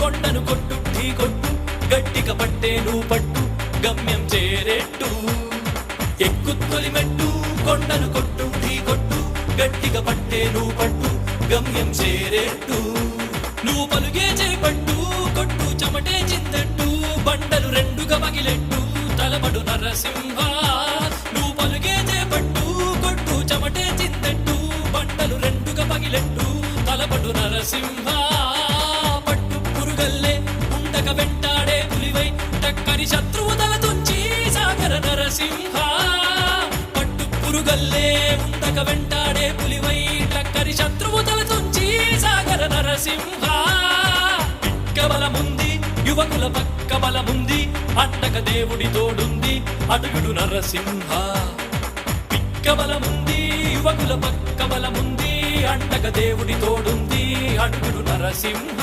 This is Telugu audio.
కొండను కొట్టు ఢీ కొట్టు గట్టిగా పట్టేను పట్టు గమ్యం చేరేట్టు ఎక్కు తొలిమెట్టు కొండను కొట్టు ఢీ కొట్టు గట్టిగా పట్టేను పట్టు గమ్యం చేరేట్టు నువ్వు పలుగే చేపట్టు కొట్టు చెమటే చిందట్టు బండలు రెండుగా పగిలెట్టు తలబడు నరసింహ నువ్వు పలుగే చేపట్టు కొట్టు చెమటే చిందట్టు బండలు రెండుగా పగిలెట్టు తలబడు నరసింహ పట్టు పురుగల్లే ఉండక వెంటాడే పులివై టక్కని శత్రువు తల తుంచి సాగర నరసింహ పట్టు పురుగల్లే ఉండక వెంటాడే పులివై టక్కని శత్రువు తల తుంచి సాగర నరసింహ బలముంది యువకుల పక్క బలముంది అండక దేవుడి తోడుంది అడుగుడు నరసింహ పిక్క బలముంది యువకుల పక్క బలముంది అండక దేవుడి తోడుంది అడుగుడు నరసింహ